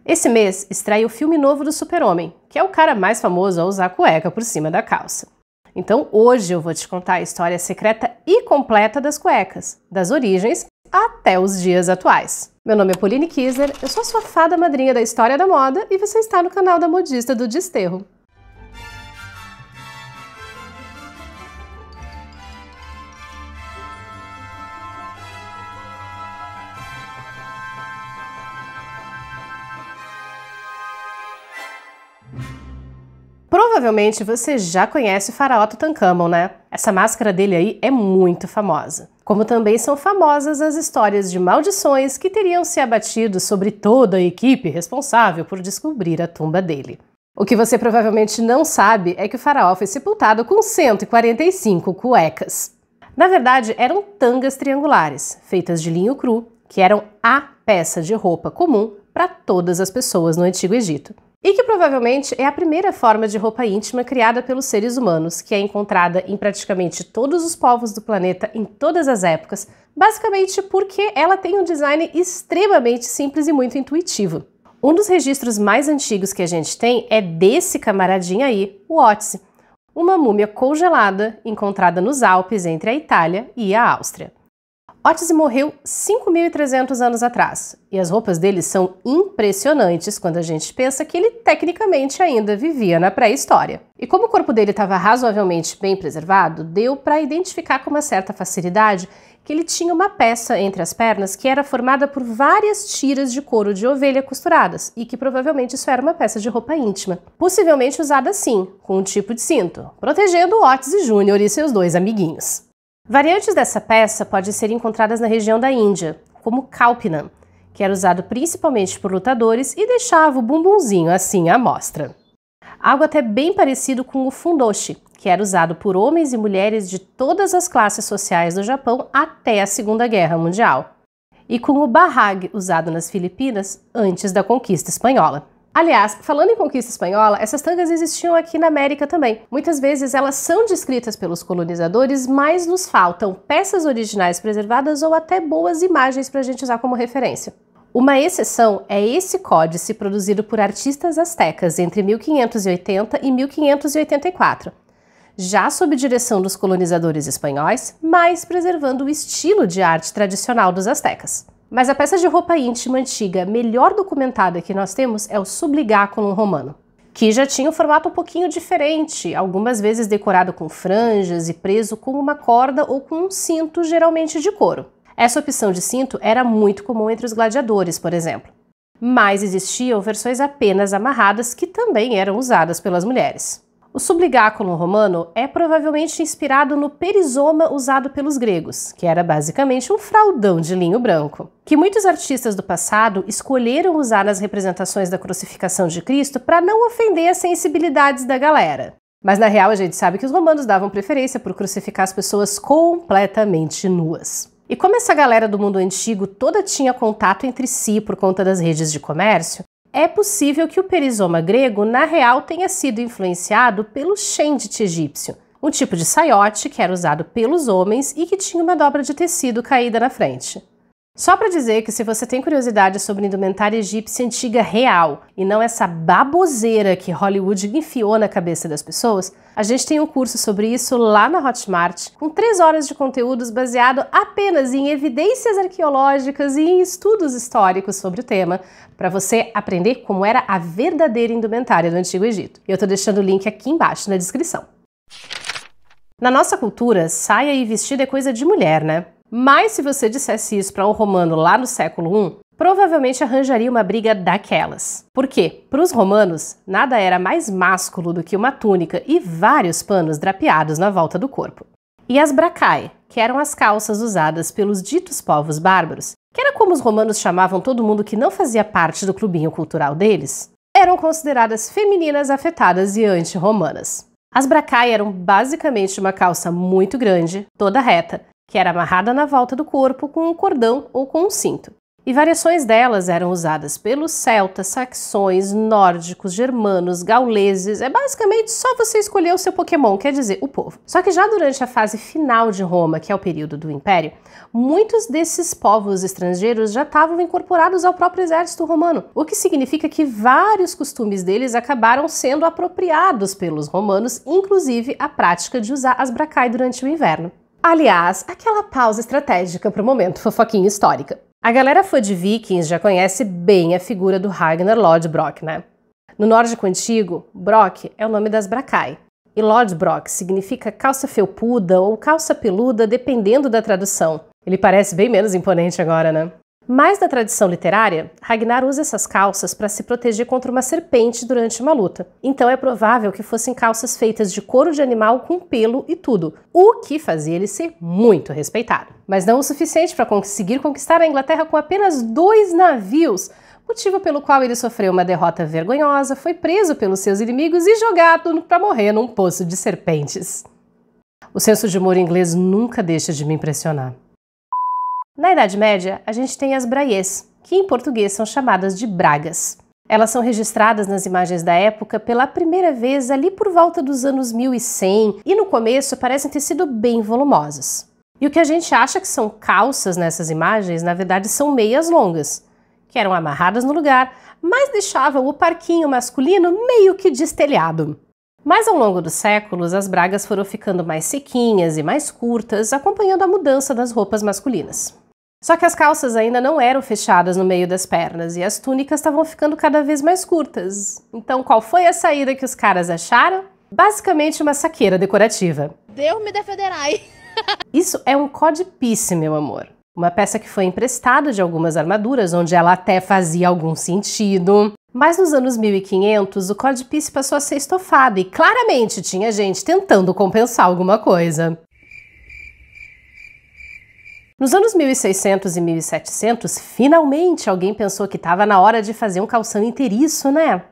Esse mês estreia o filme novo do Super-Homem, que é o cara mais famoso a usar cueca por cima da calça. Então hoje eu vou te contar a história secreta e completa das cuecas, das origens até os dias atuais. Meu nome é Pauline Kiser, eu sou a sua fada madrinha da história da moda e você está no canal da Modista do Desterro. Provavelmente você já conhece o faraó Tutankhamon, né? Essa máscara dele aí é muito famosa. Como também são famosas as histórias de maldições que teriam se abatido sobre toda a equipe responsável por descobrir a tumba dele. O que você provavelmente não sabe é que o faraó foi sepultado com 145 cuecas. Na verdade, eram tangas triangulares, feitas de linho cru, que eram a peça de roupa comum para todas as pessoas no Antigo Egito. E que provavelmente é a primeira forma de roupa íntima criada pelos seres humanos, que é encontrada em praticamente todos os povos do planeta em todas as épocas, basicamente porque ela tem um design extremamente simples e muito intuitivo. Um dos registros mais antigos que a gente tem é desse camaradinho aí, o Otzi, uma múmia congelada encontrada nos Alpes entre a Itália e a Áustria. Otzi morreu 5.300 anos atrás, e as roupas dele são impressionantes quando a gente pensa que ele tecnicamente ainda vivia na pré-história. E como o corpo dele estava razoavelmente bem preservado, deu para identificar com uma certa facilidade que ele tinha uma peça entre as pernas que era formada por várias tiras de couro de ovelha costuradas, e que provavelmente isso era uma peça de roupa íntima, possivelmente usada assim, com um tipo de cinto, protegendo o Otzi Júnior e seus dois amiguinhos. Variantes dessa peça podem ser encontradas na região da Índia, como Kalpinam, que era usado principalmente por lutadores e deixava o bumbumzinho assim à mostra. Algo até bem parecido com o fundoshi, que era usado por homens e mulheres de todas as classes sociais do Japão até a Segunda Guerra Mundial. E com o bahag, usado nas Filipinas antes da conquista espanhola. Aliás, falando em conquista espanhola, essas tangas existiam aqui na América também. Muitas vezes elas são descritas pelos colonizadores, mas nos faltam peças originais preservadas ou até boas imagens para a gente usar como referência. Uma exceção é esse códice produzido por artistas astecas entre 1580 e 1584, já sob direção dos colonizadores espanhóis, mas preservando o estilo de arte tradicional dos astecas. Mas a peça de roupa íntima antiga melhor documentada que nós temos é o Subligáculum romano, que já tinha um formato um pouquinho diferente, algumas vezes decorado com franjas e preso com uma corda ou com um cinto, geralmente de couro. Essa opção de cinto era muito comum entre os gladiadores, por exemplo. Mas existiam versões apenas amarradas que também eram usadas pelas mulheres. O Subligáculum romano é provavelmente inspirado no perizoma usado pelos gregos, que era basicamente um fraldão de linho branco, que muitos artistas do passado escolheram usar nas representações da crucificação de Cristo para não ofender as sensibilidades da galera. Mas na real a gente sabe que os romanos davam preferência por crucificar as pessoas completamente nuas. E como essa galera do mundo antigo toda tinha contato entre si por conta das redes de comércio, é possível que o perizoma grego, na real, tenha sido influenciado pelo shendit egípcio, um tipo de saiote que era usado pelos homens e que tinha uma dobra de tecido caída na frente. Só para dizer que se você tem curiosidade sobre indumentária egípcia antiga real e não essa baboseira que Hollywood enfiou na cabeça das pessoas, a gente tem um curso sobre isso lá na Hotmart, com 3 horas de conteúdos baseado apenas em evidências arqueológicas e em estudos históricos sobre o tema, para você aprender como era a verdadeira indumentária do Antigo Egito. Eu estou deixando o link aqui embaixo na descrição. Na nossa cultura, saia e vestido é coisa de mulher, né? Mas se você dissesse isso para um romano lá no século I, provavelmente arranjaria uma briga daquelas. Por quê? Para os romanos, nada era mais másculo do que uma túnica e vários panos drapeados na volta do corpo. E as bracae, que eram as calças usadas pelos ditos povos bárbaros, que era como os romanos chamavam todo mundo que não fazia parte do clubinho cultural deles, eram consideradas femininas afetadas e anti-romanas. As bracae eram basicamente uma calça muito grande, toda reta, que era amarrada na volta do corpo com um cordão ou com um cinto. E variações delas eram usadas pelos celtas, saxões, nórdicos, germanos, gauleses. É basicamente só você escolher o seu Pokémon, quer dizer, o povo. Só que já durante a fase final de Roma, que é o período do Império, muitos desses povos estrangeiros já estavam incorporados ao próprio exército romano, o que significa que vários costumes deles acabaram sendo apropriados pelos romanos, inclusive a prática de usar as bracai durante o inverno. Aliás, aquela pausa estratégica para o momento fofoquinha histórica. A galera fã de Vikings já conhece bem a figura do Ragnar Lodbrok, né? No nórdico antigo, Brok é o nome das bracai. E Lodbrok significa calça felpuda ou calça peluda, dependendo da tradução. Ele parece bem menos imponente agora, né? Mas na tradição literária, Ragnar usa essas calças para se proteger contra uma serpente durante uma luta. Então é provável que fossem calças feitas de couro de animal com pelo e tudo, o que fazia ele ser muito respeitado. Mas não o suficiente para conseguir conquistar a Inglaterra com apenas 2 navios, motivo pelo qual ele sofreu uma derrota vergonhosa, foi preso pelos seus inimigos e jogado para morrer num poço de serpentes. O senso de humor inglês nunca deixa de me impressionar. Na Idade Média, a gente tem as braiês, que em português são chamadas de bragas. Elas são registradas nas imagens da época pela primeira vez ali por volta dos anos 1100 e no começo parecem ter sido bem volumosas. E o que a gente acha que são calças nessas imagens, na verdade são meias longas, que eram amarradas no lugar, mas deixavam o parquinho masculino meio que destelhado. Mas ao longo dos séculos, as bragas foram ficando mais sequinhas e mais curtas, acompanhando a mudança das roupas masculinas. Só que as calças ainda não eram fechadas no meio das pernas e as túnicas estavam ficando cada vez mais curtas. Então qual foi a saída que os caras acharam? Basicamente uma saqueira decorativa. Deus me defenderai! Isso é um codpiece, meu amor. Uma peça que foi emprestada de algumas armaduras, onde ela até fazia algum sentido. Mas nos anos 1500, o codpiece passou a ser estofado e claramente tinha gente tentando compensar alguma coisa. Nos anos 1600 e 1700, finalmente alguém pensou que estava na hora de fazer um calção inteiriço, né?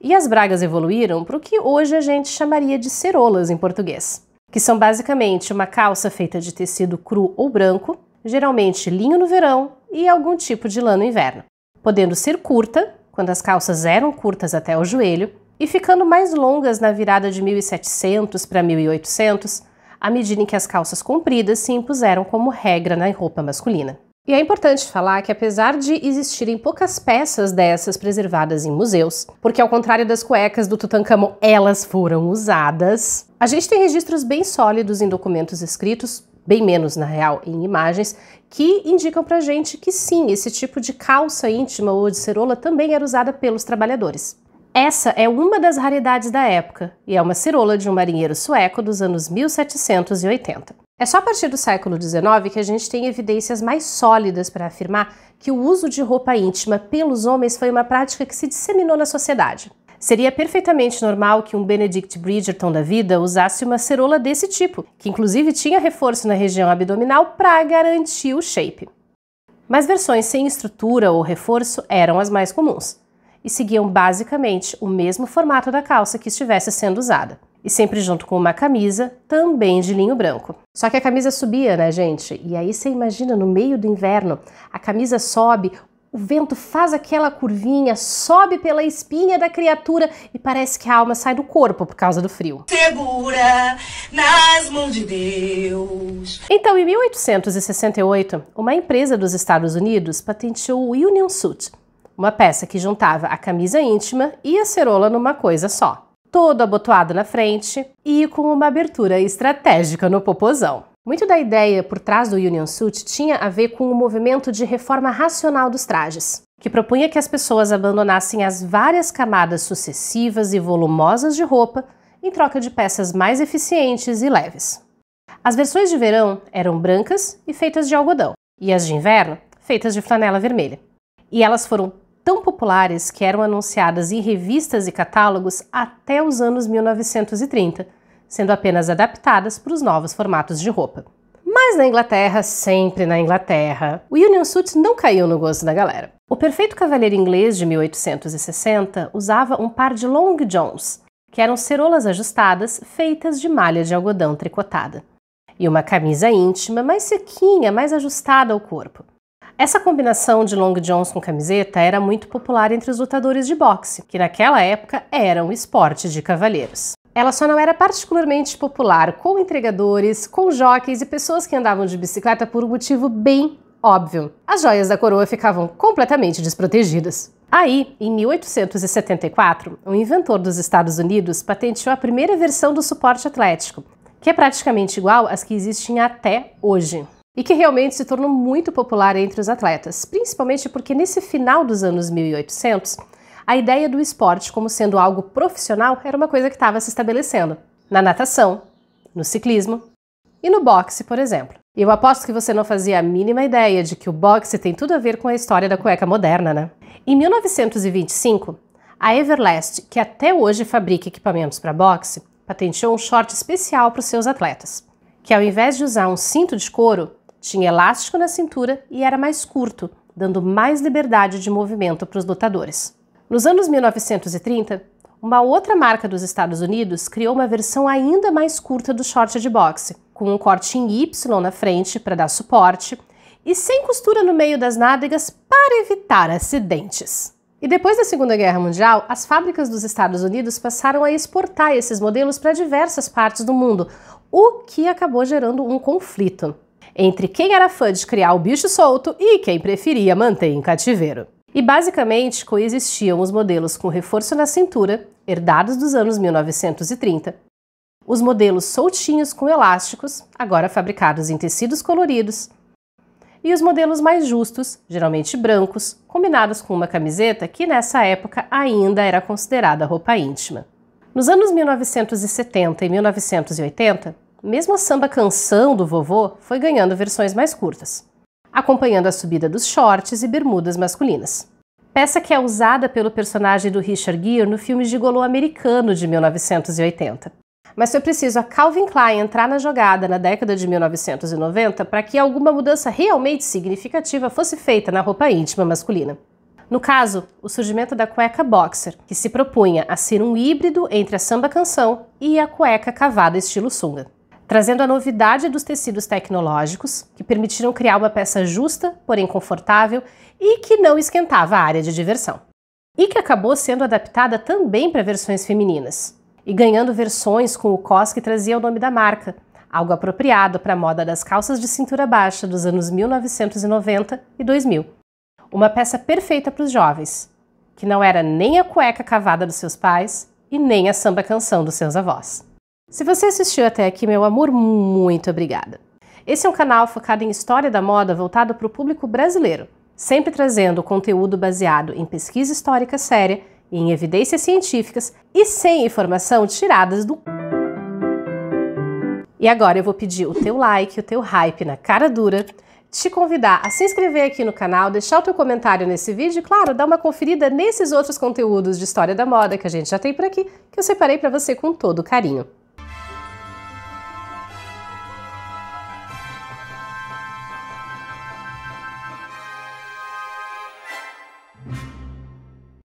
E as bragas evoluíram para o que hoje a gente chamaria de cerolas em português, que são basicamente uma calça feita de tecido cru ou branco, geralmente linho no verão e algum tipo de lã no inverno, podendo ser curta, quando as calças eram curtas até o joelho, e ficando mais longas na virada de 1700 para 1800, à medida em que as calças compridas se impuseram como regra na roupa masculina. E é importante falar que apesar de existirem poucas peças dessas preservadas em museus, porque ao contrário das cuecas do Tutankhamon, elas foram usadas, a gente tem registros bem sólidos em documentos escritos, bem menos na real em imagens, que indicam pra gente que sim, esse tipo de calça íntima ou de cerola também era usada pelos trabalhadores. Essa é uma das raridades da época, e é uma cerola de um marinheiro sueco dos anos 1780. É só a partir do século XIX que a gente tem evidências mais sólidas para afirmar que o uso de roupa íntima pelos homens foi uma prática que se disseminou na sociedade. Seria perfeitamente normal que um Benedict Bridgerton da vida usasse uma cerola desse tipo, que inclusive tinha reforço na região abdominal para garantir o shape. Mas versões sem estrutura ou reforço eram as mais comuns, e seguiam basicamente o mesmo formato da calça que estivesse sendo usada, e sempre junto com uma camisa, também de linho branco. Só que a camisa subia, né, gente? E aí você imagina, no meio do inverno, a camisa sobe, o vento faz aquela curvinha, sobe pela espinha da criatura e parece que a alma sai do corpo por causa do frio. Segura nas mãos de Deus. Então, em 1868, uma empresa dos Estados Unidos patenteou o Union Suit, uma peça que juntava a camisa íntima e a cerola numa coisa só, todo abotoado na frente e com uma abertura estratégica no popozão. Muito da ideia por trás do Union Suit tinha a ver com o movimento de reforma racional dos trajes, que propunha que as pessoas abandonassem as várias camadas sucessivas e volumosas de roupa em troca de peças mais eficientes e leves. As versões de verão eram brancas e feitas de algodão, e as de inverno feitas de flanela vermelha. E elas foram tão populares que eram anunciadas em revistas e catálogos até os anos 1930, sendo apenas adaptadas para os novos formatos de roupa. Mas na Inglaterra, sempre na Inglaterra, o Union Suit não caiu no gosto da galera. O perfeito cavalheiro inglês de 1860 usava um par de long johns, que eram cerolas ajustadas feitas de malha de algodão tricotada, e uma camisa íntima mais sequinha, mais ajustada ao corpo. Essa combinação de long johns com camiseta era muito popular entre os lutadores de boxe, que naquela época era um esporte de cavalheiros. Ela só não era particularmente popular com entregadores, com jockeys e pessoas que andavam de bicicleta por um motivo bem óbvio. As joias da coroa ficavam completamente desprotegidas. Aí, em 1874, um inventor dos Estados Unidos patenteou a primeira versão do suporte atlético, que é praticamente igual às que existem até hoje, e que realmente se tornou muito popular entre os atletas, principalmente porque nesse final dos anos 1800, a ideia do esporte como sendo algo profissional era uma coisa que estava se estabelecendo, na natação, no ciclismo e no boxe, por exemplo. E eu aposto que você não fazia a mínima ideia de que o boxe tem tudo a ver com a história da cueca moderna, né? Em 1925, a Everlast, que até hoje fabrica equipamentos para boxe, patenteou um short especial para os seus atletas, que ao invés de usar um cinto de couro, tinha elástico na cintura e era mais curto, dando mais liberdade de movimento para os lutadores. Nos anos 1930, uma outra marca dos Estados Unidos criou uma versão ainda mais curta do short de boxe, com um corte em Y na frente para dar suporte e sem costura no meio das nádegas para evitar acidentes. E depois da Segunda Guerra Mundial, as fábricas dos Estados Unidos passaram a exportar esses modelos para diversas partes do mundo, o que acabou gerando um conflito entre quem era fã de criar o bicho solto e quem preferia manter em cativeiro. E basicamente coexistiam os modelos com reforço na cintura, herdados dos anos 1930, os modelos soltinhos com elásticos, agora fabricados em tecidos coloridos, e os modelos mais justos, geralmente brancos, combinados com uma camiseta que nessa época ainda era considerada roupa íntima. Nos anos 1970 e 1980, mesmo a samba canção do vovô foi ganhando versões mais curtas, acompanhando a subida dos shorts e bermudas masculinas. Peça que é usada pelo personagem do Richard Gere no filme Gigolô americano de 1980. Mas foi preciso a Calvin Klein entrar na jogada na década de 1990 para que alguma mudança realmente significativa fosse feita na roupa íntima masculina. No caso, o surgimento da cueca boxer, que se propunha a ser um híbrido entre a samba canção e a cueca cavada estilo sunga, trazendo a novidade dos tecidos tecnológicos, que permitiram criar uma peça justa, porém confortável e que não esquentava a área de diversão. E que acabou sendo adaptada também para versões femininas, e ganhando versões com o cos que trazia o nome da marca, algo apropriado para a moda das calças de cintura baixa dos anos 1990 e 2000. Uma peça perfeita para os jovens, que não era nem a cueca cavada dos seus pais e nem a samba canção dos seus avós. Se você assistiu até aqui, meu amor, muito obrigada. Esse é um canal focado em história da moda voltado para o público brasileiro, sempre trazendo conteúdo baseado em pesquisa histórica séria e em evidências científicas e sem informação tiradas do... E agora eu vou pedir o teu like, o teu hype na cara dura, te convidar a se inscrever aqui no canal, deixar o teu comentário nesse vídeo e, claro, dar uma conferida nesses outros conteúdos de história da moda que a gente já tem por aqui, que eu separei para você com todo carinho.